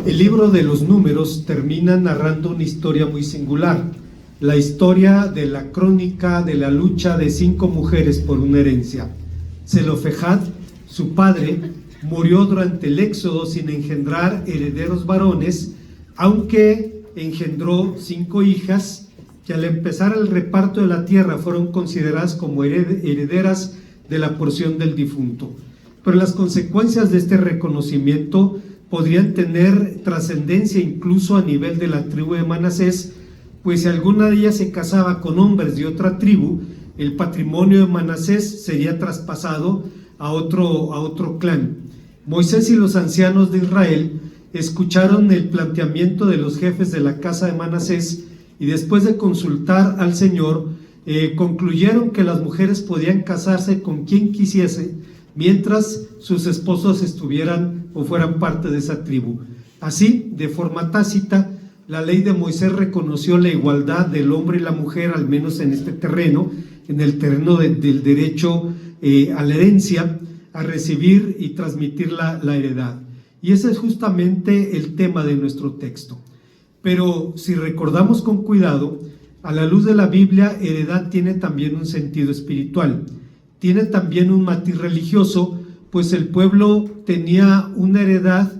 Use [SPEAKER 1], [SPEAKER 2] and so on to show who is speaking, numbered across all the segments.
[SPEAKER 1] El libro de los Números termina narrando una historia muy singular, la historia de la crónica de la lucha de 5 mujeres por una herencia. Zelofejad, su padre, murió durante el éxodo sin engendrar herederos varones, aunque engendró 5 hijas que al empezar el reparto de la tierra fueron consideradas como herederas de la porción del difunto. Pero las consecuencias de este reconocimiento podrían tener trascendencia incluso a nivel de la tribu de Manasés, pues si alguna de ellas se casaba con hombres de otra tribu, el patrimonio de Manasés sería traspasado a otro clan. Moisés y los ancianos de Israel escucharon el planteamiento de los jefes de la casa de Manasés y después de consultar al Señor, concluyeron que las mujeres podían casarse con quien quisiese, mientras sus esposos estuvieran o fueran parte de esa tribu. Así, de forma tácita, la ley de Moisés reconoció la igualdad del hombre y la mujer, al menos en este terreno, en el terreno del derecho a la herencia, a recibir y transmitir la heredad. Y ese es justamente el tema de nuestro texto. Pero si recordamos con cuidado, a la luz de la Biblia, heredad tiene también un sentido espiritual. Tiene también un matiz religioso, pues el pueblo tenía una heredad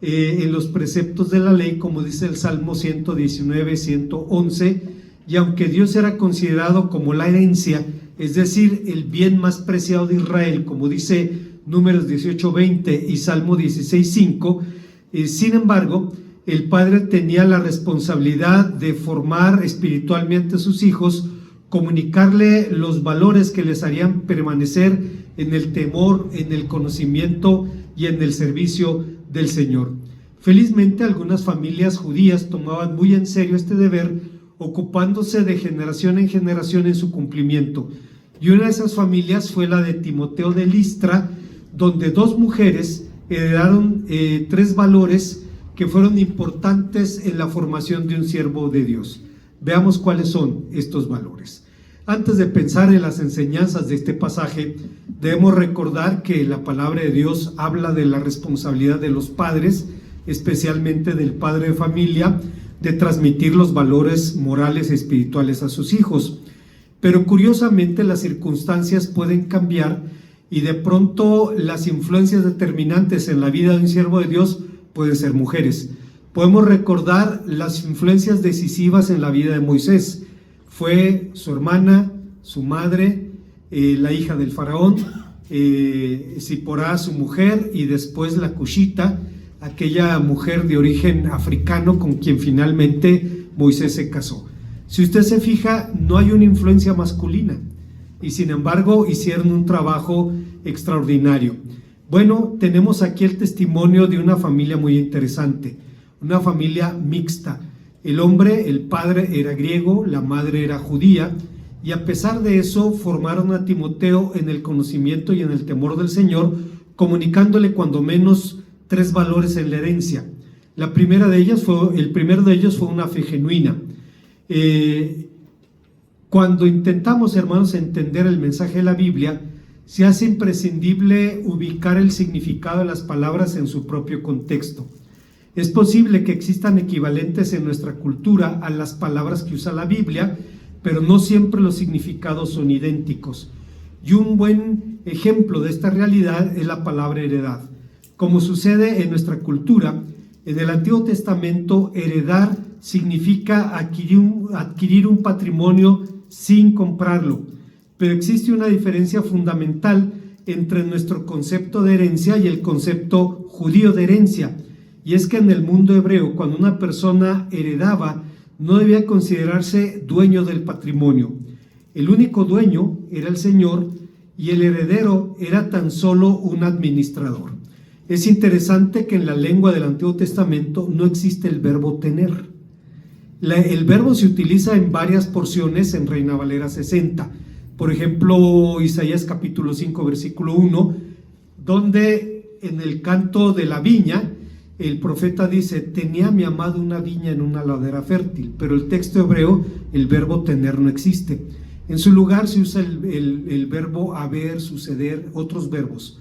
[SPEAKER 1] en los preceptos de la ley, como dice el Salmo 119, 111, y aunque Dios era considerado como la herencia, es decir, el bien más preciado de Israel, como dice Números 18:20 y Salmo 16:5, sin embargo, el padre tenía la responsabilidad de formar espiritualmente a sus hijos, comunicarle los valores que les harían permanecer en el temor, en el conocimiento y en el servicio del Señor. Felizmente, algunas familias judías tomaban muy en serio este deber, ocupándose de generación en generación en su cumplimiento. Y una de esas familias fue la de Timoteo de Listra, donde 2 mujeres heredaron 3 valores que fueron importantes en la formación de un siervo de Dios. Veamos cuáles son estos valores. Antes de pensar en las enseñanzas de este pasaje, debemos recordar que la palabra de Dios habla de la responsabilidad de los padres, especialmente del padre de familia, de transmitir los valores morales y espirituales a sus hijos. Pero curiosamente las circunstancias pueden cambiar y de pronto las influencias determinantes en la vida de un siervo de Dios pueden ser mujeres. Podemos recordar las influencias decisivas en la vida de Moisés. Fue su hermana, su madre, la hija del faraón, Ziporá, su mujer, y después la Cushita, aquella mujer de origen africano con quien finalmente Moisés se casó. Si usted se fija, no hay una influencia masculina, y sin embargo hicieron un trabajo extraordinario. Bueno, tenemos aquí el testimonio de una familia muy interesante, una familia mixta. El hombre, el padre era griego, la madre era judía, y a pesar de eso formaron a Timoteo en el conocimiento y en el temor del Señor, comunicándole cuando menos 3 valores en la herencia. El primero de ellos fue una fe genuina. Cuando intentamos, hermanos, entender el mensaje de la Biblia, se hace imprescindible ubicar el significado de las palabras en su propio contexto. Es posible que existan equivalentes en nuestra cultura a las palabras que usa la Biblia, pero no siempre los significados son idénticos. Y un buen ejemplo de esta realidad es la palabra heredad. Como sucede en nuestra cultura, en el Antiguo Testamento, heredar significa adquirir un patrimonio sin comprarlo, pero existe una diferencia fundamental entre nuestro concepto de herencia y el concepto judío de herencia. Y es que en el mundo hebreo, cuando una persona heredaba, no debía considerarse dueño del patrimonio. El único dueño era el Señor y el heredero era tan solo un administrador. Es interesante que en la lengua del Antiguo Testamento no existe el verbo tener. El verbo se utiliza en varias porciones en Reina Valera 60. Por ejemplo, Isaías capítulo 5, versículo 1, donde en el canto de la viña, el profeta dice: tenía mi amado una viña en una ladera fértil, pero el texto hebreo, el verbo tener no existe. En su lugar se usa el verbo haber, suceder, otros verbos,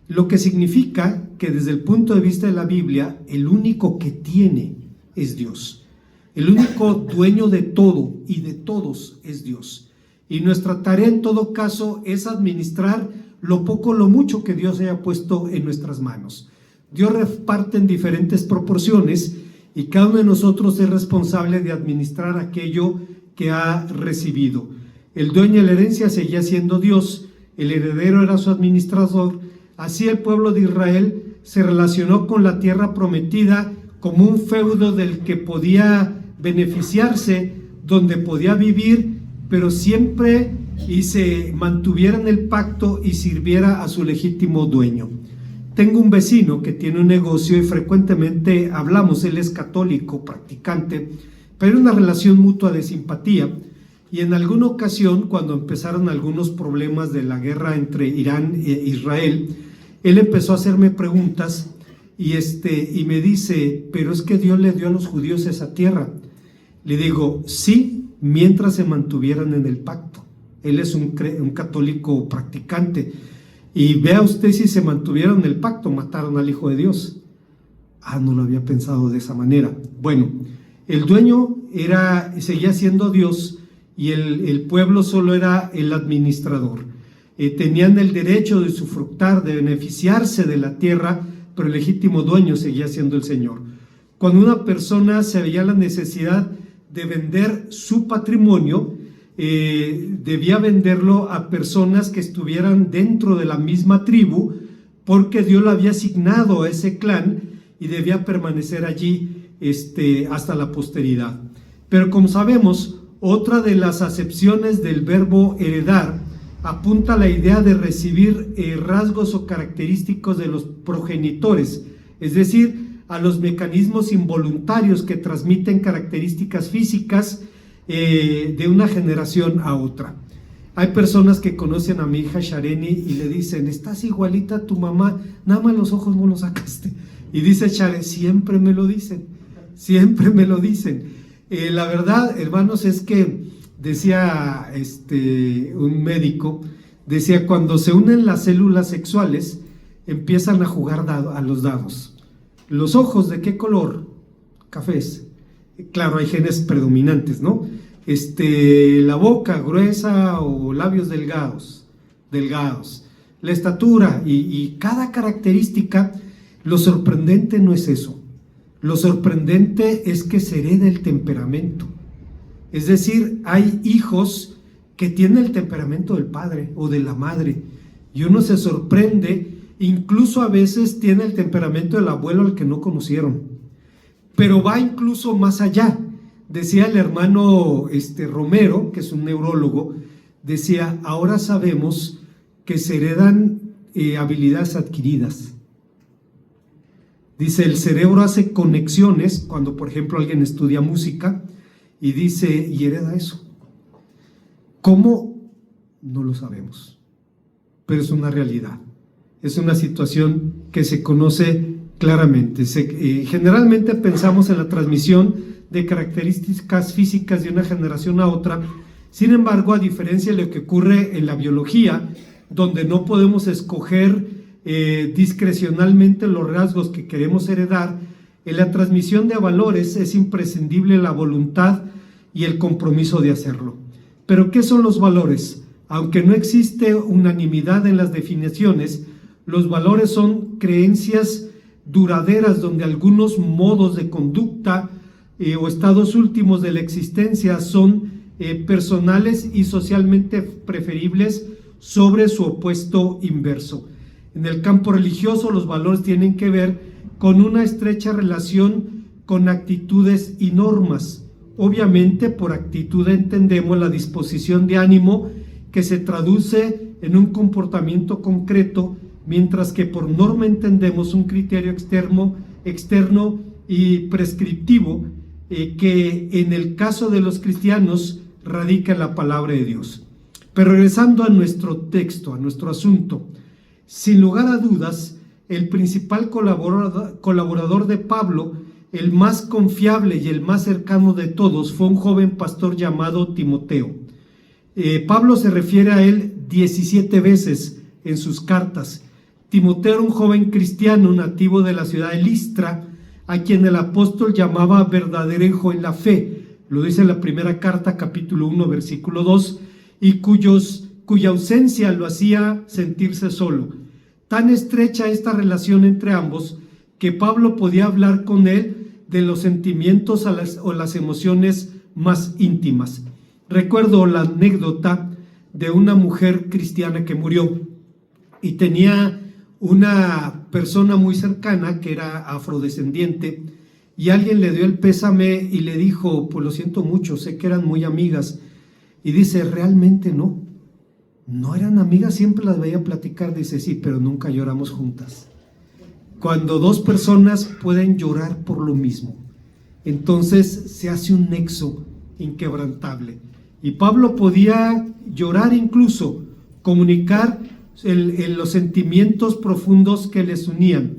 [SPEAKER 1] lo que significa que desde el punto de vista de la Biblia, el único que tiene es Dios. El único dueño de todo y de todos es Dios. Y nuestra tarea en todo caso es administrar lo poco o lo mucho que Dios haya puesto en nuestras manos. Dios reparte en diferentes proporciones y cada uno de nosotros es responsable de administrar aquello que ha recibido. El dueño de la herencia seguía siendo Dios, el heredero era su administrador. Así el pueblo de Israel se relacionó con la tierra prometida como un feudo del que podía beneficiarse, donde podía vivir, pero siempre y se mantuviera en el pacto y sirviera a su legítimo dueño. Tengo un vecino que tiene un negocio y frecuentemente hablamos, él es católico, practicante, pero una relación mutua de simpatía. Y en alguna ocasión, cuando empezaron algunos problemas de la guerra entre Irán e Israel, él empezó a hacerme preguntas y me dice, pero es que Dios le dio a los judíos esa tierra. Le digo, sí, mientras se mantuvieran en el pacto. Él es un católico practicante. Y vea usted, si se mantuvieron en el pacto, mataron al Hijo de Dios. No lo había pensado de esa manera. Bueno, el dueño seguía siendo Dios y el pueblo solo era el administrador. Tenían el derecho de usufructar, de beneficiarse de la tierra, pero el legítimo dueño seguía siendo el Señor. Cuando una persona se veía la necesidad de vender su patrimonio, debía venderlo a personas que estuvieran dentro de la misma tribu, porque Dios lo había asignado a ese clan y debía permanecer allí hasta la posteridad. Pero como sabemos, otra de las acepciones del verbo heredar apunta a la idea de recibir rasgos o característicos de los progenitores, es decir, a los mecanismos involuntarios que transmiten características físicas de una generación a otra. Hay personas que conocen a mi hija Shareni y le dicen, estás igualita a tu mamá, nada más los ojos no los sacaste. Y dice Shareni, siempre me lo dicen, siempre me lo dicen. La verdad, hermanos, es que decía un médico, decía, cuando se unen las células sexuales, empiezan a jugar a los dados. Los ojos, ¿de qué color? Cafés. Claro, hay genes predominantes, ¿no? La boca gruesa o labios delgados. La estatura y cada característica. Lo sorprendente no es eso. Lo sorprendente es que se hereda el temperamento. Es decir, hay hijos que tienen el temperamento del padre o de la madre, y uno se sorprende, incluso a veces tiene el temperamento del abuelo al que no conocieron, pero va incluso más allá. Decía el hermano Romero, que es un neurólogo, decía, ahora sabemos que se heredan habilidades adquiridas. Dice, el cerebro hace conexiones cuando, por ejemplo, alguien estudia música, y dice, y hereda eso. ¿Cómo? No lo sabemos, pero es una realidad. Es una situación que se conoce claramente. Generalmente pensamos en la transmisión de características físicas de una generación a otra. Sin embargo, a diferencia de lo que ocurre en la biología, donde no podemos escoger discrecionalmente los rasgos que queremos heredar, en la transmisión de valores es imprescindible la voluntad y el compromiso de hacerlo. ¿Pero qué son los valores? Aunque no existe unanimidad en las definiciones, los valores son creencias duraderas donde algunos modos de conducta o estados últimos de la existencia son personales y socialmente preferibles sobre su opuesto inverso. En el campo religioso, los valores tienen que ver con una estrecha relación con actitudes y normas. Obviamente, por actitud entendemos la disposición de ánimo que se traduce en un comportamiento concreto, mientras que por norma entendemos un criterio externo y prescriptivo que en el caso de los cristianos radica en la palabra de Dios. Pero regresando a nuestro texto, a nuestro asunto, sin lugar a dudas, el principal colaborador de Pablo, el más confiable y el más cercano de todos, fue un joven pastor llamado Timoteo. Pablo se refiere a él 17 veces en sus cartas, Timoteo era un joven cristiano nativo de la ciudad de Listra, a quien el apóstol llamaba verdadero hijo en la fe. Lo dice en la primera carta, capítulo 1, versículo 2, y cuya ausencia lo hacía sentirse solo. Tan estrecha esta relación entre ambos que Pablo podía hablar con él de los sentimientos o las emociones más íntimas. Recuerdo la anécdota de una mujer cristiana que murió y tenía una persona muy cercana que era afrodescendiente, y alguien le dio el pésame y le dijo: pues lo siento mucho, sé que eran muy amigas. Y dice: realmente no eran amigas, siempre las veía platicar. Dice: sí, pero nunca lloramos juntas. Cuando dos personas pueden llorar por lo mismo, entonces se hace un nexo inquebrantable. Y Pablo podía llorar, incluso comunicar los sentimientos profundos que les unían.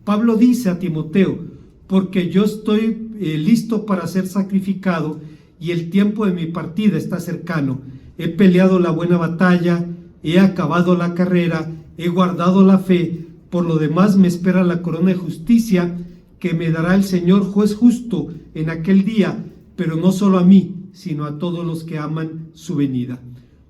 [SPEAKER 1] Pablo dice a Timoteo: porque yo estoy listo para ser sacrificado y el tiempo de mi partida está cercano. He peleado la buena batalla, he acabado la carrera, he guardado la fe. Por lo demás me espera la corona de justicia que me dará el Señor juez justo en aquel día, pero no solo a mí, sino a todos los que aman su venida.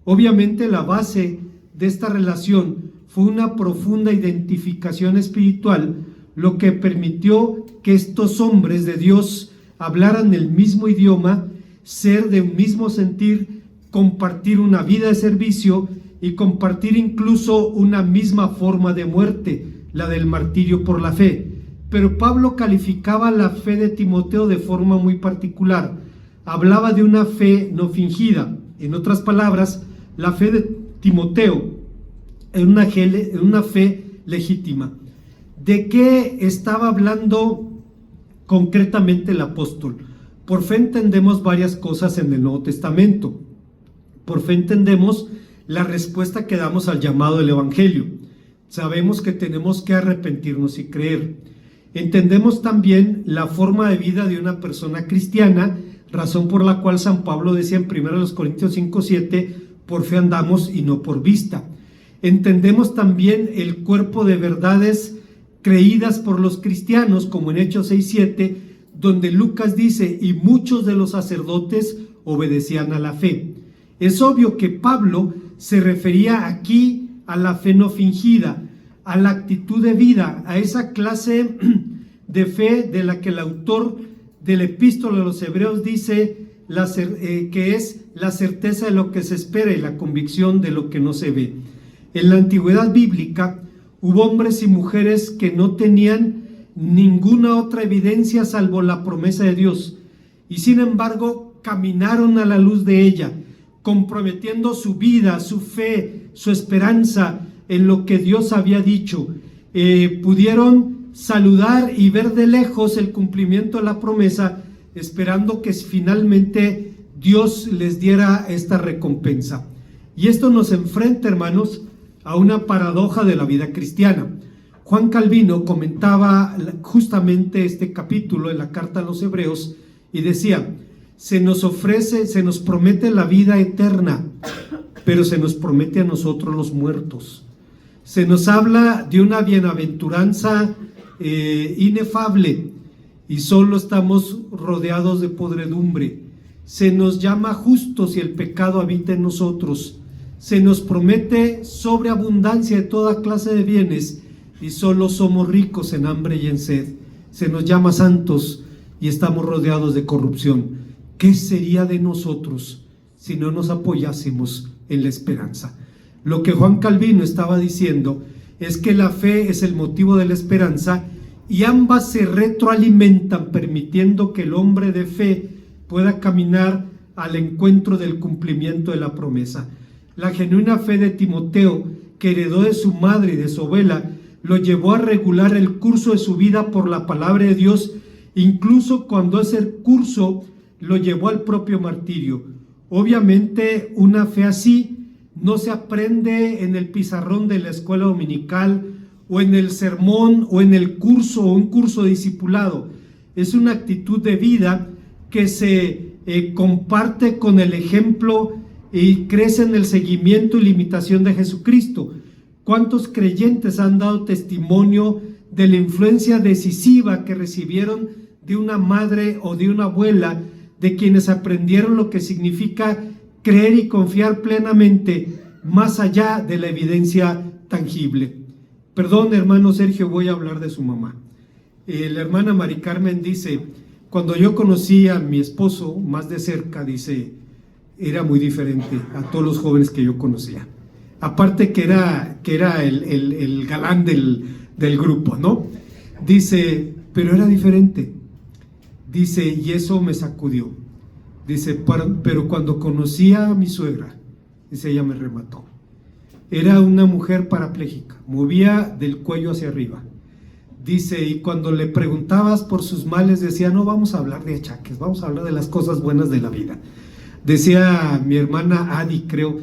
[SPEAKER 1] Obviamente la base de esta relación fue una profunda identificación espiritual, lo que permitió que estos hombres de Dios hablaran el mismo idioma, ser de un mismo sentir, compartir una vida de servicio y compartir incluso una misma forma de muerte, la del martirio por la fe. Pero Pablo calificaba la fe de Timoteo de forma muy particular. Hablaba de una fe no fingida. En otras palabras, la fe de Timoteo era una fe legítima. ¿De qué estaba hablando concretamente el apóstol? Por fe entendemos varias cosas en el Nuevo Testamento. Por fe entendemos la respuesta que damos al llamado del Evangelio. Sabemos que tenemos que arrepentirnos y creer. Entendemos también la forma de vida de una persona cristiana, razón por la cual San Pablo decía en 1 Corintios 5:7, por fe andamos y no por vista. Entendemos también el cuerpo de verdades creídas por los cristianos, como en Hechos 6:7, donde Lucas dice: y muchos de los sacerdotes obedecían a la fe. Es obvio que Pablo se refería aquí a la fe no fingida, a la actitud de vida, a esa clase de fe de la que el autor del epístola a los Hebreos dice que es la certeza de lo que se espera y la convicción de lo que no se ve. En la antigüedad bíblica hubo hombres y mujeres que no tenían ninguna otra evidencia salvo la promesa de Dios, y sin embargo caminaron a la luz de ella, comprometiendo su vida, su fe, su esperanza en lo que Dios había dicho. Pudieron saludar y ver de lejos el cumplimiento de la promesa, esperando que finalmente Dios les diera esta recompensa. Y esto nos enfrenta, hermanos, a una paradoja de la vida cristiana. Juan Calvino comentaba justamente este capítulo en la carta a los Hebreos y decía: se nos promete la vida eterna, pero se nos promete a nosotros los muertos. Se nos habla de una bienaventuranza inefable y solo estamos rodeados de podredumbre. Se nos llama justos y el pecado habita en nosotros. Se nos promete sobreabundancia de toda clase de bienes y solo somos ricos en hambre y en sed. Se nos llama santos y estamos rodeados de corrupción. ¿Qué sería de nosotros si no nos apoyásemos en la esperanza? Lo que Juan Calvino estaba diciendo es que la fe es el motivo de la esperanza y ambas se retroalimentan, permitiendo que el hombre de fe pueda caminar al encuentro del cumplimiento de la promesa. La genuina fe de Timoteo, que heredó de su madre y de su abuela, lo llevó a regular el curso de su vida por la palabra de Dios, incluso cuando ese curso lo llevó al propio martirio. Obviamente una fe así no se aprende en el pizarrón de la escuela dominical o en el sermón o en el curso o un curso de discipulado. Es una actitud de vida que se comparte con el ejemplo y crece en el seguimiento y la imitación de Jesucristo. ¿Cuántos creyentes han dado testimonio de la influencia decisiva que recibieron de una madre o de una abuela, de quienes aprendieron lo que significa creer y confiar plenamente más allá de la evidencia tangible? Perdón, hermano Sergio, voy a hablar de su mamá. La hermana Mari Carmen dice: cuando yo conocí a mi esposo más de cerca, dice, era muy diferente a todos los jóvenes que yo conocía. Aparte que era el galán del grupo, ¿no? Dice, pero era diferente. Dice, y eso me sacudió. Dice, pero cuando conocí a mi suegra, dice, ella me remató. Era una mujer parapléjica, movía del cuello hacia arriba. Dice, y cuando le preguntabas por sus males, decía, no vamos a hablar de achaques, vamos a hablar de las cosas buenas de la vida. Decía mi hermana Adi, creo,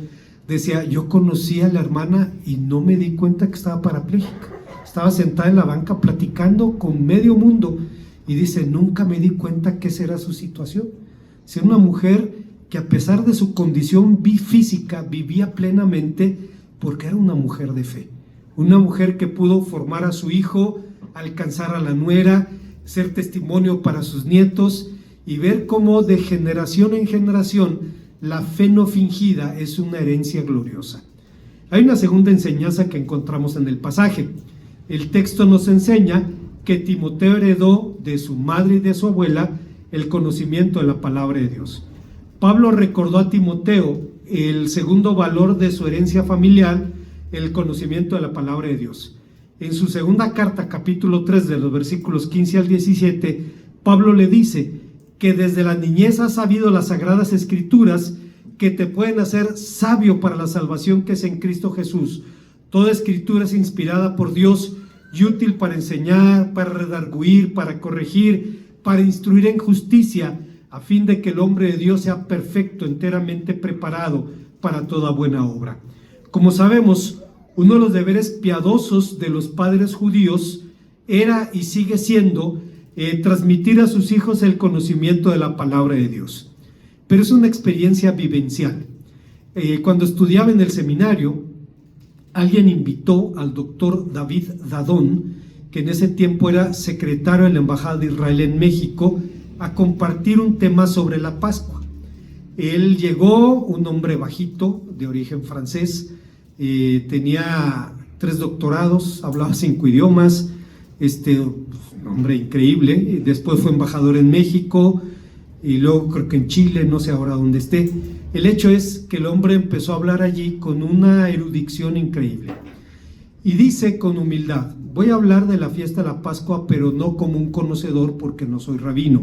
[SPEAKER 1] decía, yo conocí a la hermana y no me di cuenta que estaba parapléjica. Estaba sentada en la banca platicando con medio mundo y dice, nunca me di cuenta que esa era su situación. Ser una mujer que a pesar de su condición física vivía plenamente porque era una mujer de fe. Una mujer que pudo formar a su hijo, alcanzar a la nuera, ser testimonio para sus nietos y ver cómo de generación en generación la fe no fingida es una herencia gloriosa. Hay una segunda enseñanza que encontramos en el pasaje. El texto nos enseña que Timoteo heredó de su madre y de su abuela el conocimiento de la palabra de Dios. Pablo recordó a Timoteo el segundo valor de su herencia familiar, el conocimiento de la palabra de Dios. En su segunda carta, capítulo 3, de los versículos 15 al 17, Pablo le dice que desde la niñez has sabido las sagradas escrituras que te pueden hacer sabio para la salvación que es en Cristo Jesús. Toda escritura es inspirada por Dios y útil para enseñar, para redarguir, para corregir, para instruir en justicia, a fin de que el hombre de Dios sea perfecto, enteramente preparado para toda buena obra. Como sabemos, uno de los deberes piadosos de los padres judíos era y sigue siendo transmitir a sus hijos el conocimiento de la palabra de Dios. Pero es una experiencia vivencial. Cuando estudiaba en el seminario, alguien invitó al doctor David Dadón, que en ese tiempo era secretario de la Embajada de Israel en México, a compartir un tema sobre la Pascua. Él llegó, un hombre bajito, de origen francés, tenía 3 doctorados, hablaba 5 idiomas, un hombre increíble. Después fue embajador en México y luego creo que en Chile, no sé ahora dónde esté. El hecho es que el hombre empezó a hablar allí con una erudición increíble y dice con humildad: voy a hablar de la fiesta de la Pascua, pero no como un conocedor porque no soy rabino.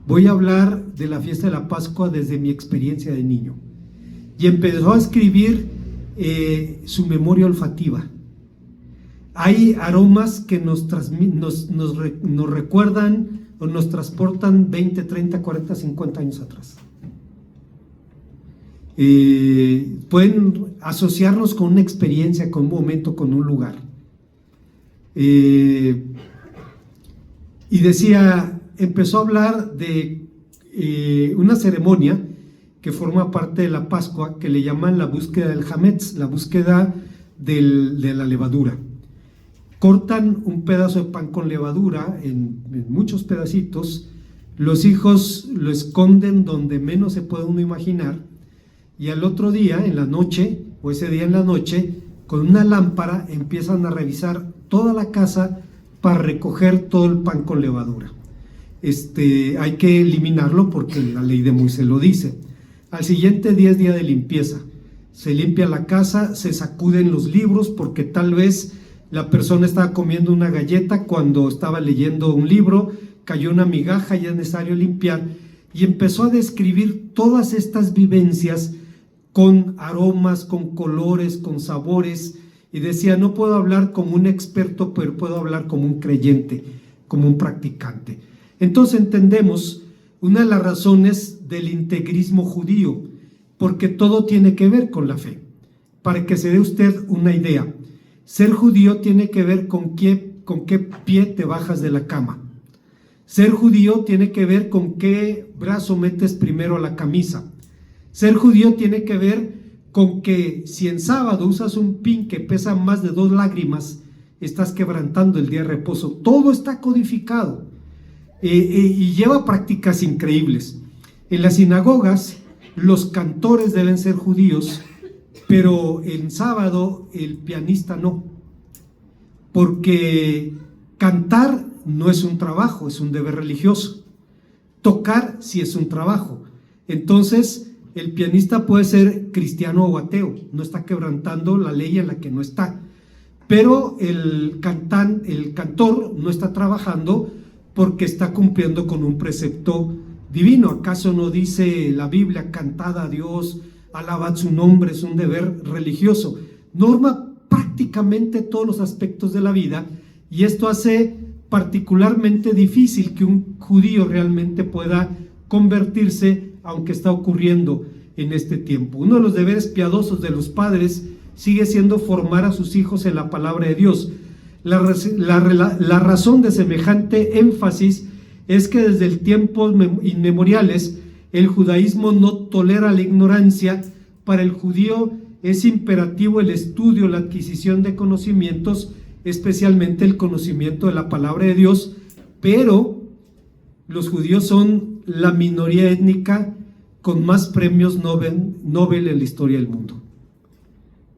[SPEAKER 1] Voy a hablar de la fiesta de la Pascua desde mi experiencia de niño. Y empezó a escribir su memoria olfativa. Hay aromas que nos recuerdan o nos transportan 20, 30, 40, 50 años atrás. Pueden asociarnos con una experiencia, con un momento, con un lugar. Y decía, empezó a hablar de una ceremonia que forma parte de la Pascua, que le llaman la búsqueda del Hametz, la búsqueda de la levadura. Cortan un pedazo de pan con levadura en muchos pedacitos, los hijos lo esconden donde menos se puede uno imaginar, y al otro día, en la noche, o ese día en la noche, con una lámpara empiezan a revisar toda la casa para recoger todo el pan con levadura. Hay que eliminarlo porque la ley de Moisés lo dice. Al siguiente día es día de limpieza. Se limpia la casa, se sacuden los libros porque tal vez la persona estaba comiendo una galleta cuando estaba leyendo un libro, cayó una migaja y es necesario limpiar. Y empezó a describir todas estas vivencias con aromas, con colores, con sabores, y decía, no puedo hablar como un experto, pero puedo hablar como un creyente, como un practicante. Entonces entendemos una de las razones del integrismo judío, porque todo tiene que ver con la fe. Para que se dé usted una idea, ser judío tiene que ver con qué pie te bajas de la cama. Ser judío tiene que ver con qué brazo metes primero a la camisa. Ser judío tiene que ver con que si en sábado usas un pin que pesa más de 2 lágrimas, estás quebrantando el día de reposo. Todo está codificado y lleva prácticas increíbles. En las sinagogas, los cantores deben ser judíos, pero en sábado el pianista no, porque cantar no es un trabajo, es un deber religioso. Tocar sí es un trabajo. Entonces, el pianista puede ser cristiano o ateo, no está quebrantando la ley en la que no está. Pero el cantor no está trabajando porque está cumpliendo con un precepto divino. ¿Acaso no dice la Biblia: cantad a Dios, alabad su nombre? Es un deber religioso. Norma prácticamente todos los aspectos de la vida, y esto hace particularmente difícil que un judío realmente pueda convertirse, aunque está ocurriendo en este tiempo. Uno de los deberes piadosos de los padres sigue siendo formar a sus hijos en la palabra de Dios. La razón de semejante énfasis es que desde el tiempos inmemoriales el judaísmo no tolera la ignorancia. Para el judío es imperativo el estudio, la adquisición de conocimientos, especialmente el conocimiento de la palabra de Dios, pero los judíos son la minoría étnica con más premios Nobel en la historia del mundo,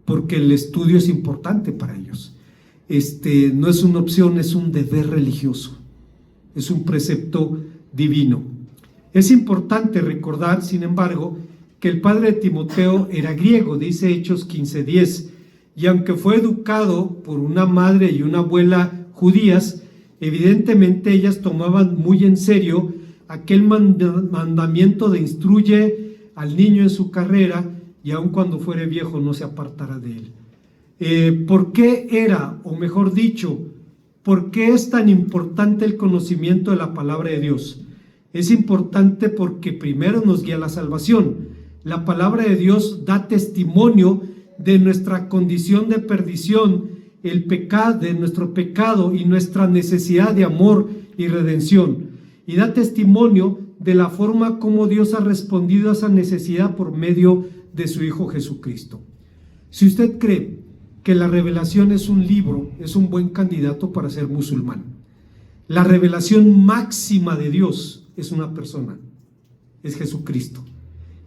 [SPEAKER 1] porque el estudio es importante para ellos. No es una opción, es un deber religioso, es un precepto divino. Es importante recordar, sin embargo, que el padre de Timoteo era griego, dice Hechos 15:10, y aunque fue educado por una madre y una abuela judías, evidentemente ellas tomaban muy en serio aquel mandamiento de instruye al niño en su carrera, y aun cuando fuere viejo no se apartará de él. ¿Por qué era, o mejor dicho, por qué es tan importante el conocimiento de la palabra de Dios? Es importante porque primero nos guía a la salvación. La palabra de Dios da testimonio de nuestra condición de perdición, el pecado, de nuestro pecado y nuestra necesidad de amor y redención. Y da testimonio de la forma como Dios ha respondido a esa necesidad por medio de su Hijo Jesucristo. Si usted cree que la revelación es un libro, es un buen candidato para ser musulmán. La revelación máxima de Dios es una persona, es Jesucristo.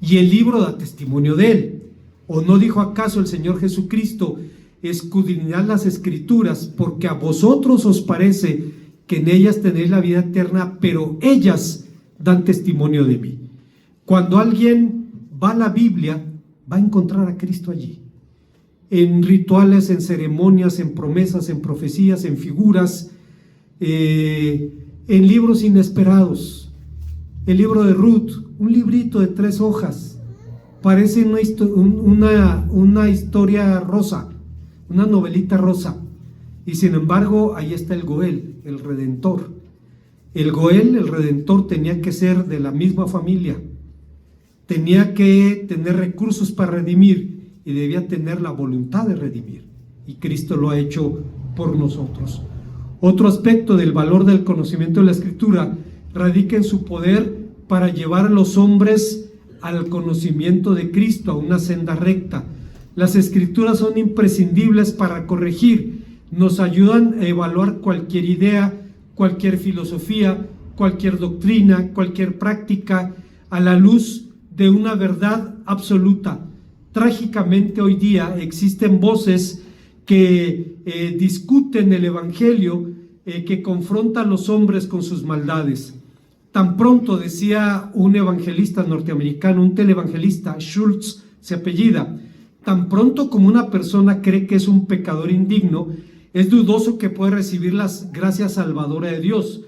[SPEAKER 1] Y el libro da testimonio de él. ¿O no dijo acaso el Señor Jesucristo: escudriñad las Escrituras, porque a vosotros os parece que en ellas tenéis la vida eterna, pero ellas dan testimonio de mí? Cuando alguien va a la Biblia, va a encontrar a Cristo allí, en rituales, en ceremonias, en promesas, en profecías, en figuras, en libros inesperados. El libro de Ruth, un librito de 3 hojas, parece una historia rosa, una novelita rosa, y sin embargo ahí está el Goel, el Redentor. El Goel, el Redentor, tenía que ser de la misma familia, tenía que tener recursos para redimir y debía tener la voluntad de redimir, y Cristo lo ha hecho por nosotros. Otro aspecto del valor del conocimiento de la Escritura radica en su poder para llevar a los hombres al conocimiento de Cristo, a una senda recta. Las Escrituras son imprescindibles para corregir, nos ayudan a evaluar cualquier idea, cualquier filosofía, cualquier doctrina, cualquier práctica, a la luz de una verdad absoluta. Trágicamente hoy día existen voces que discuten el Evangelio, que confrontan a los hombres con sus maldades. Tan pronto, decía un evangelista norteamericano, un televangelista, Schultz se apellida, tan pronto como una persona cree que es un pecador indigno, es dudoso que puede recibir las gracias salvadoras de Dios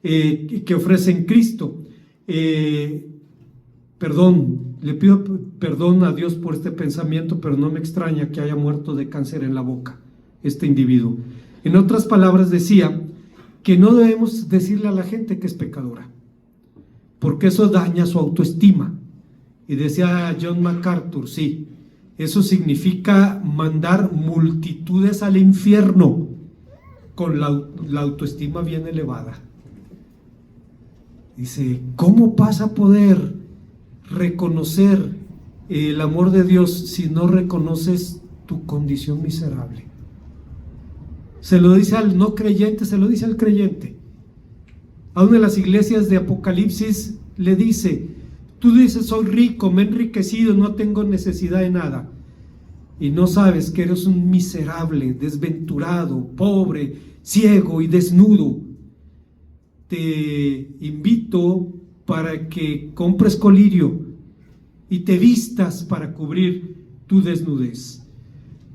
[SPEAKER 1] que ofrece en Cristo. Le pido perdón a Dios por este pensamiento, pero no me extraña que haya muerto de cáncer en la boca este individuo. En otras palabras, decía que no debemos decirle a la gente que es pecadora, porque eso daña su autoestima. Y decía John MacArthur, sí, eso significa mandar multitudes al infierno con la autoestima bien elevada. Dice, ¿cómo vas a poder reconocer el amor de Dios si no reconoces tu condición miserable? Se lo dice al no creyente, se lo dice al creyente. A una de las iglesias de Apocalipsis le dice: tú dices, soy rico, me he enriquecido, no tengo necesidad de nada, y no sabes que eres un miserable, desventurado, pobre, ciego y desnudo. Te invito para que compres colirio y te vistas para cubrir tu desnudez.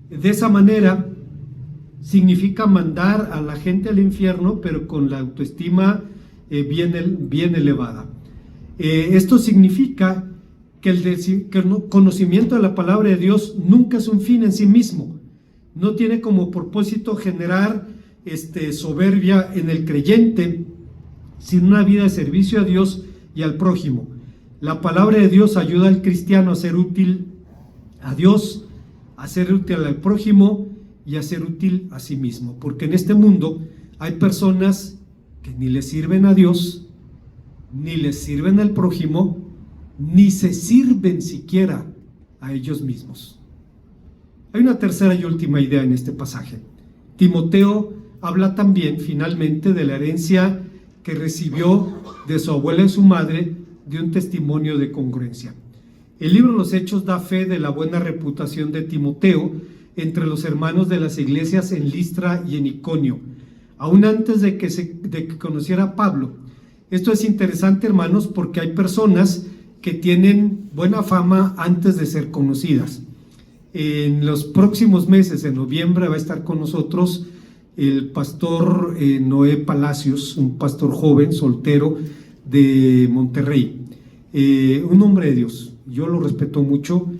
[SPEAKER 1] De esa manera significa mandar a la gente al infierno, pero con la autoestima bien elevada. Esto significa que el conocimiento de la palabra de Dios nunca es un fin en sí mismo. No tiene como propósito generar soberbia en el creyente, sino una vida de servicio a Dios y al prójimo. La palabra de Dios ayuda al cristiano a ser útil a Dios, a ser útil al prójimo y a ser útil a sí mismo, porque en este mundo hay personas que ni le sirven a Dios, ni le sirven al prójimo, ni se sirven siquiera a ellos mismos. Hay una tercera y última idea en este pasaje. Timoteo habla también finalmente de la herencia que recibió de su abuela y su madre, de un testimonio de congruencia. El libro de los Hechos da fe de la buena reputación de Timoteo entre los hermanos de las iglesias en Listra y en Iconio, aún antes de que conociera a Pablo. Esto es interesante, hermanos, porque hay personas que tienen buena fama antes de ser conocidas. En los próximos meses, en noviembre, va a estar con nosotros el pastor Noé Palacios, un pastor joven, soltero, de Monterrey, un hombre de Dios. Yo lo respeto mucho,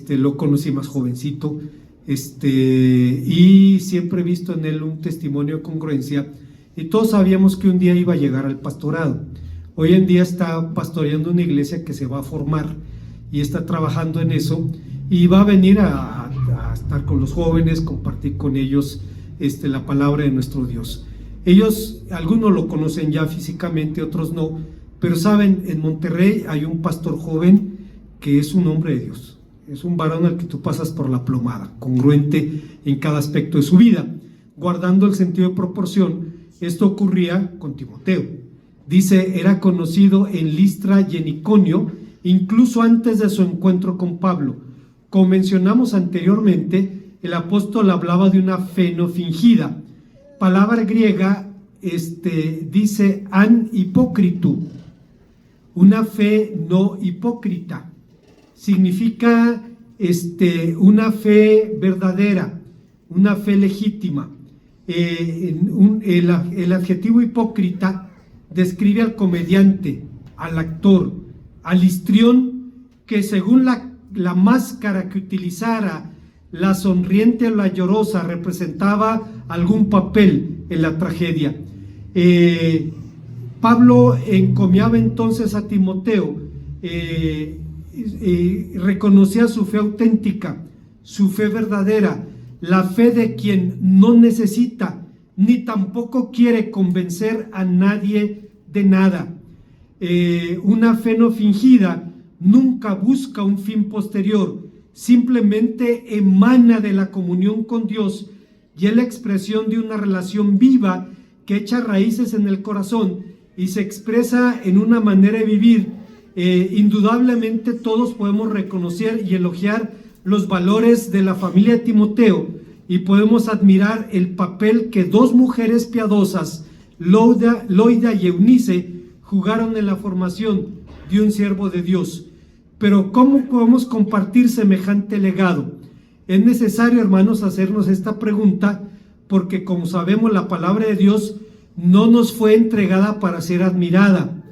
[SPEAKER 1] lo conocí más jovencito, y siempre he visto en él un testimonio de congruencia, y todos sabíamos que un día iba a llegar al pastorado. Hoy en día está pastoreando una iglesia que se va a formar y está trabajando en eso, y va a venir a estar con los jóvenes, compartir con ellos la palabra de nuestro Dios. Ellos, algunos lo conocen ya físicamente, otros no, pero saben, en Monterrey hay un pastor joven que es un hombre de Dios, es un varón al que tú pasas por la plomada, congruente en cada aspecto de su vida, guardando el sentido de proporción. Esto ocurría con Timoteo. Dice, era conocido en Listra y en Iconio, incluso antes de su encuentro con Pablo. Como mencionamos anteriormente, el apóstol hablaba de una fe no fingida. Palabra griega, dice an hipócritu, una fe no hipócrita. Significa una fe verdadera, una fe legítima. El adjetivo hipócrita describe al comediante, al actor, al histrión, que según la máscara que utilizara, la sonriente o la llorosa, representaba algún papel en la tragedia. Pablo encomiaba entonces a Timoteo, reconocía su fe auténtica, su fe verdadera, la fe de quien no necesita ni tampoco quiere convencer a nadie de nada. Una fe no fingida nunca busca un fin posterior, simplemente emana de la comunión con Dios y es la expresión de una relación viva que echa raíces en el corazón y se expresa en una manera de vivir. Indudablemente todos podemos reconocer y elogiar los valores de la familia de Timoteo y podemos admirar el papel que dos mujeres piadosas, Loida y Eunice, jugaron en la formación de un siervo de Dios. Pero ¿cómo podemos compartir semejante legado? Es necesario, hermanos, hacernos esta pregunta, porque como sabemos, la palabra de Dios no nos fue entregada para ser admirada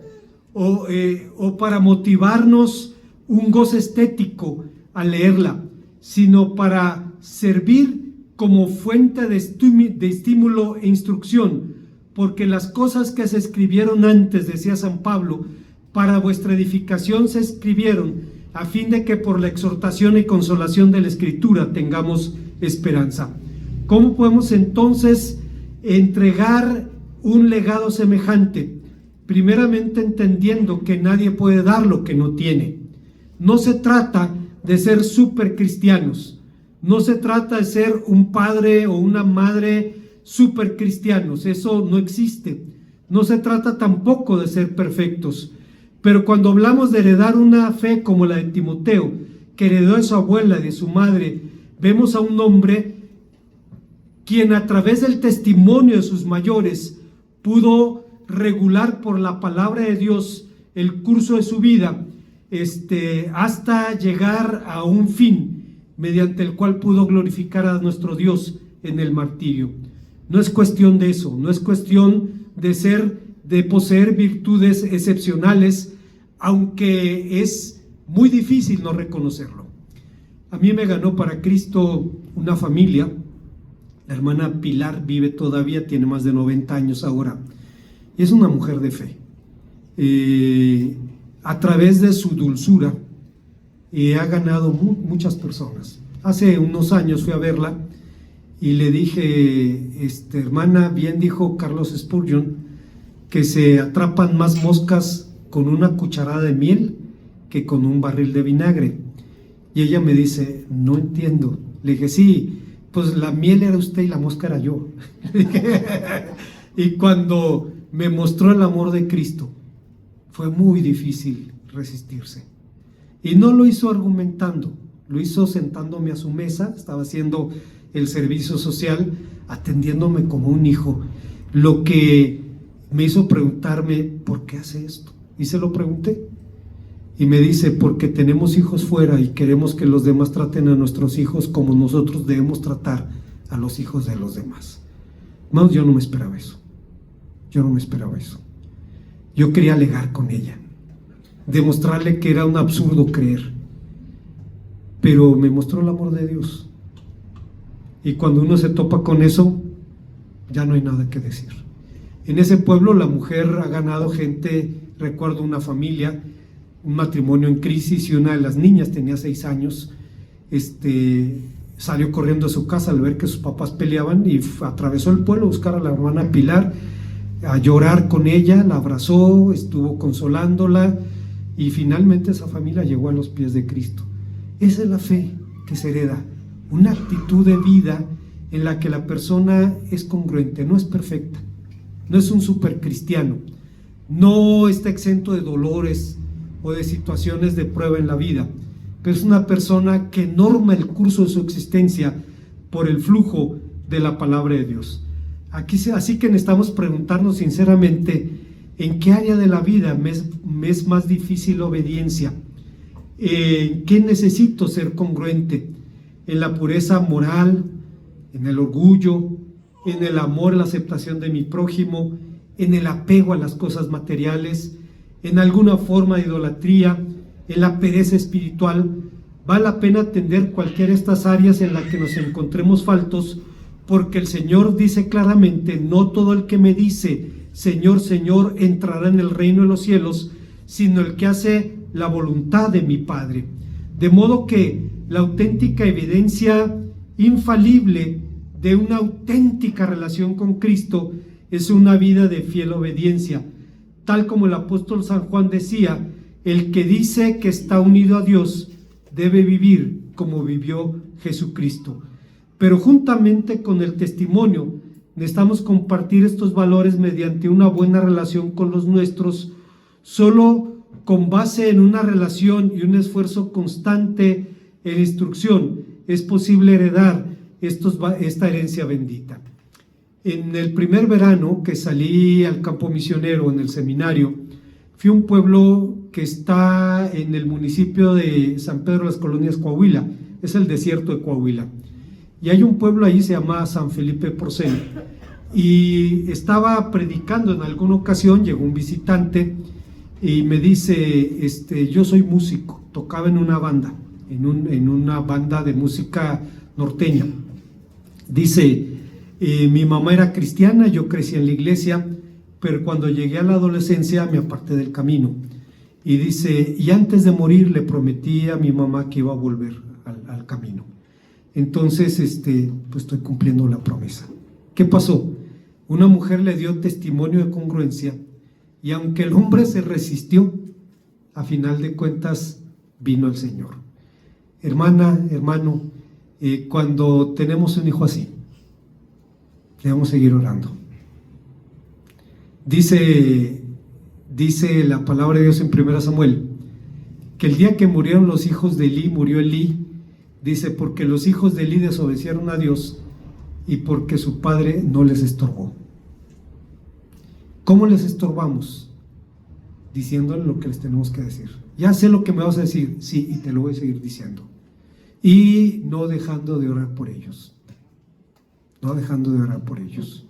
[SPEAKER 1] o para motivarnos un gozo estético al leerla, sino para servir como fuente de estímulo e instrucción, porque las cosas que se escribieron antes, decía San Pablo, para vuestra edificación se escribieron, a fin de que por la exhortación y consolación de la Escritura tengamos esperanza. ¿Cómo podemos entonces entregar un legado semejante? Primeramente entendiendo que nadie puede dar lo que no tiene. No se trata de ser super cristianos. No se trata de ser un padre o una madre super cristianos, eso no existe. No se trata tampoco de ser perfectos. Pero cuando hablamos de heredar una fe como la de Timoteo, que heredó de su abuela y de su madre, vemos a un hombre quien a través del testimonio de sus mayores pudo regular por la palabra de Dios el curso de su vida, hasta llegar a un fin mediante el cual pudo glorificar a nuestro Dios en el martirio. No es cuestión de eso, no es cuestión de poseer virtudes excepcionales, aunque es muy difícil no reconocerlo. A mí me ganó para Cristo una familia. La hermana Pilar vive todavía, tiene más de 90 años ahora. Es una mujer de fe. A través de su dulzura ha ganado muchas personas. Hace unos años fui a verla y le dije, hermana, bien dijo Carlos Spurgeon, que se atrapan más moscas con una cucharada de miel que con un barril de vinagre. Y ella me dice, no entiendo. Le dije, sí, pues la miel era usted y la mosca era yo. Y cuando me mostró el amor de Cristo, fue muy difícil resistirse. Y no lo hizo argumentando, lo hizo sentándome a su mesa, estaba haciendo el servicio social, atendiéndome como un hijo, lo que me hizo preguntarme, ¿por qué hace esto? Y se lo pregunté. Y me dice, porque tenemos hijos fuera y queremos que los demás traten a nuestros hijos como nosotros debemos tratar a los hijos de los demás. Hermanos, yo no me esperaba eso. Yo quería alegar con ella, demostrarle que era un absurdo creer, pero me mostró el amor de Dios. Y cuando uno se topa con eso, ya no hay nada que decir. En ese pueblo la mujer ha ganado gente. Recuerdo una familia, un matrimonio en crisis, y una de las niñas tenía 6 años, salió corriendo de su casa al ver que sus papás peleaban y atravesó el pueblo a buscar a la hermana Pilar, a llorar con ella, la abrazó, estuvo consolándola, y finalmente esa familia llegó a los pies de Cristo. Esa es la fe que se hereda, una actitud de vida en la que la persona es congruente, no es perfecta, no es un super cristiano, no está exento de dolores o de situaciones de prueba en la vida, pero es una persona que norma el curso de su existencia por el flujo de la palabra de Dios. Así que necesitamos preguntarnos sinceramente, ¿en qué área de la vida me es más difícil obediencia? ¿En qué necesito ser congruente? ¿En la pureza moral? ¿En el orgullo? ¿En el amor, la aceptación de mi prójimo? ¿En el apego a las cosas materiales? ¿En alguna forma de idolatría? ¿En la pereza espiritual? Vale la pena atender cualquiera de estas áreas en las que nos encontremos faltos, porque el Señor dice claramente, no todo el que me dice, Señor, Señor, entrará en el reino de los cielos, sino el que hace la voluntad de mi Padre. De modo que la auténtica evidencia infalible de una auténtica relación con Cristo es una vida de fiel obediencia. Tal como el apóstol San Juan decía, el que dice que está unido a Dios debe vivir como vivió Jesucristo. Pero juntamente con el testimonio, necesitamos compartir estos valores mediante una buena relación con los nuestros. Solo con base en una relación y un esfuerzo constante en instrucción es posible heredar esta herencia bendita. En el primer verano que salí al campo misionero en el seminario, fui a un pueblo que está en el municipio de San Pedro de las Colonias, Coahuila, es el desierto de Coahuila. Y hay un pueblo allí, se llama San Felipe Porcel, y estaba predicando en alguna ocasión, llegó un visitante y me dice, yo soy músico, tocaba en una banda, en una banda de música norteña. Dice, mi mamá era cristiana, yo crecí en la iglesia, pero cuando llegué a la adolescencia me aparté del camino. Y dice, y antes de morir le prometí a mi mamá que iba a volver al camino. Entonces, pues estoy cumpliendo la promesa. ¿Qué pasó? Una mujer le dio testimonio de congruencia, y aunque el hombre se resistió, a final de cuentas vino el Señor. Hermana, hermano, cuando tenemos un hijo así, debemos seguir orando. Dice la palabra de Dios en 1 Samuel, que el día que murieron los hijos de Elí, murió Elí, dice, porque los hijos de Elí desobedecieron a Dios y porque su padre no les estorbó. ¿Cómo les estorbamos? Diciéndole lo que les tenemos que decir. Ya sé lo que me vas a decir, sí, y te lo voy a seguir diciendo. Y no dejando de orar por ellos. No dejando de orar por ellos.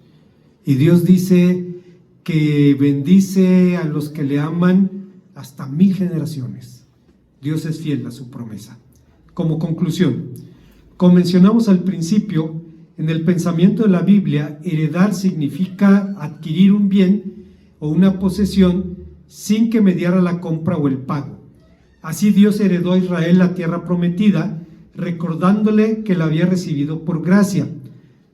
[SPEAKER 1] Y Dios dice que bendice a los que le aman hasta 1000 generaciones. Dios es fiel a su promesa. Como conclusión, como mencionamos al principio, en el pensamiento de la Biblia, heredar significa adquirir un bien o una posesión sin que mediara la compra o el pago. Así Dios heredó a Israel la tierra prometida, recordándole que la había recibido por gracia.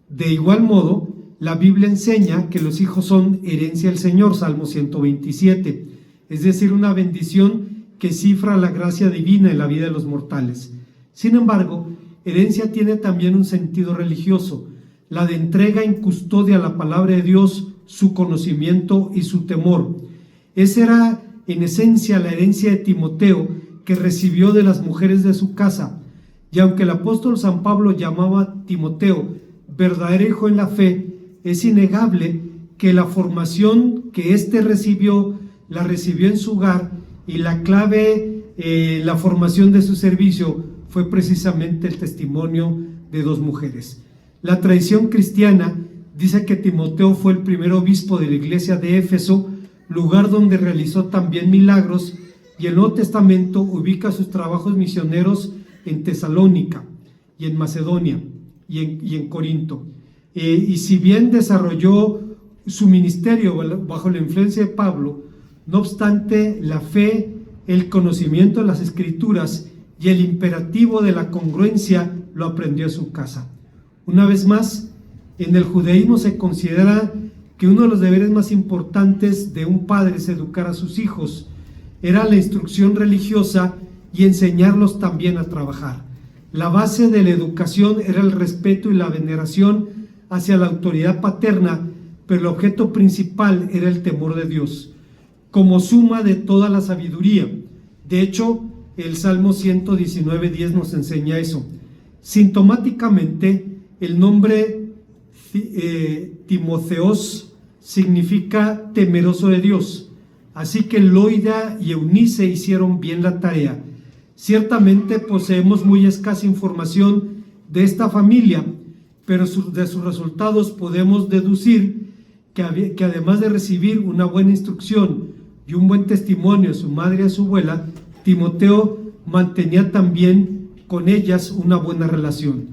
[SPEAKER 1] De igual modo, la Biblia enseña que los hijos son herencia del Señor, Salmo 127, es decir, una bendición que cifra la gracia divina en la vida de los mortales. Sin embargo, herencia tiene también un sentido religioso, la de entrega en custodia a la palabra de Dios, su conocimiento y su temor. Esa era en esencia la herencia de Timoteo que recibió de las mujeres de su casa. Y aunque el apóstol San Pablo llamaba a Timoteo verdadero hijo en la fe, es innegable que la formación que éste recibió, la recibió en su hogar, y la clave, la formación de su servicio fue precisamente el testimonio de 2 mujeres. La tradición cristiana dice que Timoteo fue el primer obispo de la iglesia de Éfeso, lugar donde realizó también milagros, y el Nuevo Testamento ubica sus trabajos misioneros en Tesalónica y en Macedonia y en Corinto. Y si bien desarrolló su ministerio bajo la influencia de Pablo, no obstante, la fe, el conocimiento de las Escrituras y el imperativo de la congruencia lo aprendió en su casa. Una vez más, en el judaísmo se considera que uno de los deberes más importantes de un padre es educar a sus hijos. Era la instrucción religiosa y enseñarlos también a trabajar. La base de la educación era el respeto y la veneración hacia la autoridad paterna, pero el objeto principal era el temor de Dios, como suma de toda la sabiduría. De hecho, el Salmo 119:10 nos enseña eso. Sintomáticamente, el nombre Timotheos significa temeroso de Dios. Así que Loida y Eunice hicieron bien la tarea. Ciertamente poseemos muy escasa información de esta familia, pero de sus resultados podemos deducir que además de recibir una buena instrucción y un buen testimonio de su madre y de su abuela, Timoteo mantenía también con ellas una buena relación.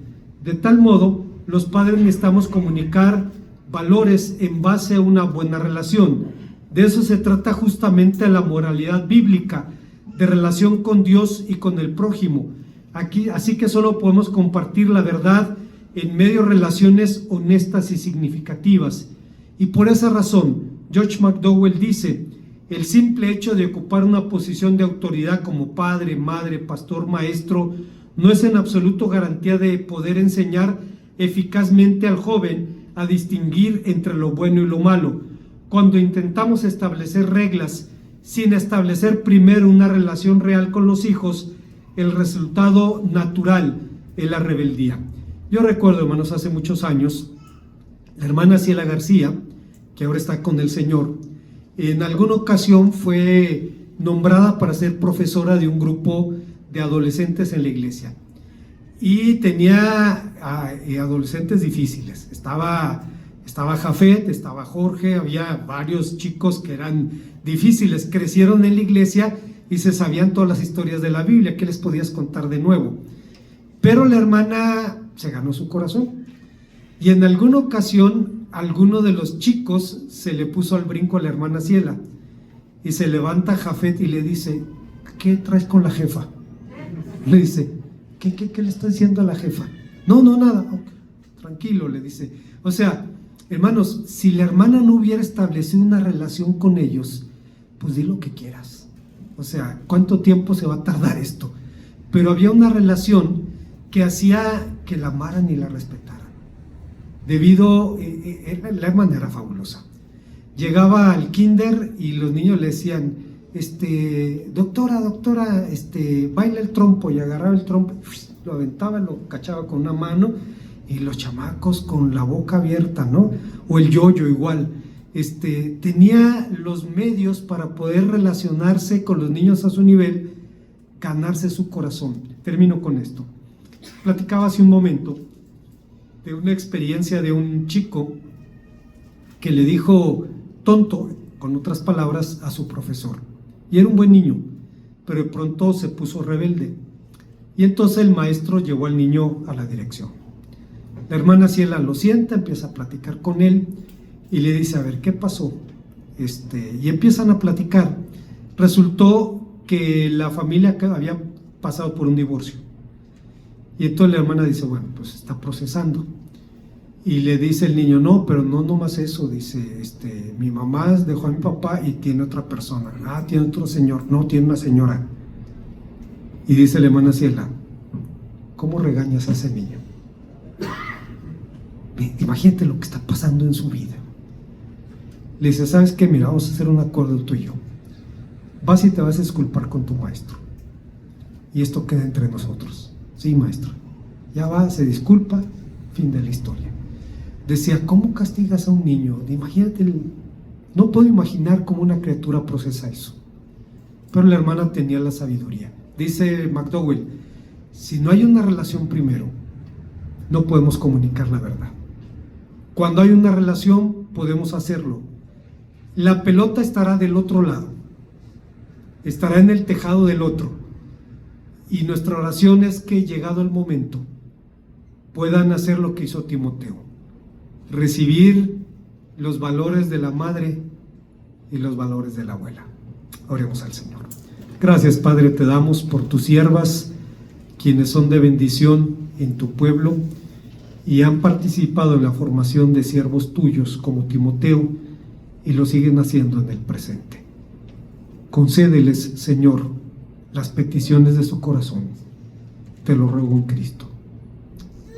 [SPEAKER 1] De tal modo, los padres necesitamos comunicar valores en base a una buena relación. De eso se trata justamente la moralidad bíblica, de relación con Dios y con el prójimo. Así que solo podemos compartir la verdad en medio de relaciones honestas y significativas. Y por esa razón, George McDowell dice: el simple hecho de ocupar una posición de autoridad como padre, madre, pastor, maestro, no es en absoluto garantía de poder enseñar eficazmente al joven a distinguir entre lo bueno y lo malo. Cuando intentamos establecer reglas sin establecer primero una relación real con los hijos, el resultado natural es la rebeldía. Yo recuerdo, hermanos, hace muchos años, la hermana Ciela García, que ahora está con el Señor, en alguna ocasión fue nombrada para ser profesora de un grupo de adolescentes en la iglesia. Y tenía adolescentes difíciles. Estaba Jafet, estaba Jorge, había varios chicos que eran difíciles, crecieron en la iglesia y se sabían todas las historias de la Biblia. ¿Qué les podías contar de nuevo? Pero la hermana se ganó su corazón, y en alguna ocasión alguno de los chicos se le puso al brinco a la hermana Ciela, y se levanta Jafet y le dice: ¿qué traes con la jefa? Le dice: ¿Qué le está diciendo a la jefa? No, nada. Okay, tranquilo, le dice. O sea, hermanos, si la hermana no hubiera establecido una relación con ellos, pues di lo que quieras. O sea, ¿cuánto tiempo se va a tardar esto? pero había una relación que hacía que la amaran y la respetaran. La hermana era fabulosa. Llegaba al kinder y los niños le decían, doctora, baila el trompo, y agarraba el trompo, lo aventaba, lo cachaba con una mano, y los chamacos con la boca abierta, ¿no? O el yoyo igual. Tenía los medios para poder relacionarse con los niños a su nivel, ganarse su corazón. Termino con esto. Platicaba hace un momento de una experiencia de un chico que le dijo tonto, con otras palabras, a su profesor. Y era un buen niño, pero de pronto se puso rebelde. Y entonces el maestro llevó al niño a la dirección. La hermana Ciela lo sienta, empieza a platicar con él y le dice, a ver, ¿qué pasó? Y empiezan a platicar. Resultó que la familia había pasado por un divorcio. Y entonces la hermana dice, bueno, pues está procesando. Y le dice el niño, no, pero no más eso, dice, mi mamá dejó a mi papá y tiene otra persona. Ah, tiene otro señor, no, tiene una señora. Y dice la hermana Ciela, ¿cómo regañas a ese niño? Imagínate lo que está pasando en su vida. Le dice, ¿sabes qué? Mira, vamos a hacer un acuerdo tú y yo. Vas y te vas a disculpar con tu maestro. Y esto queda entre nosotros. Sí, maestro. Ya va, se disculpa, fin de la historia. Decía, ¿cómo castigas a un niño? Imagínate, no puedo imaginar cómo una criatura procesa eso. Pero la hermana tenía la sabiduría. Dice McDowell, si no hay una relación primero, no podemos comunicar la verdad. Cuando hay una relación, podemos hacerlo. La pelota estará del otro lado, estará en el tejado del otro. Y nuestra oración es que, llegado el momento, puedan hacer lo que hizo Timoteo: recibir los valores de la madre y los valores de la abuela. Oremos al Señor. Gracias, Padre, te damos por tus siervas, quienes son de bendición en tu pueblo y han participado en la formación de siervos tuyos como Timoteo y lo siguen haciendo en el presente. Concédeles, Señor, las peticiones de su corazón. Te lo ruego en Cristo.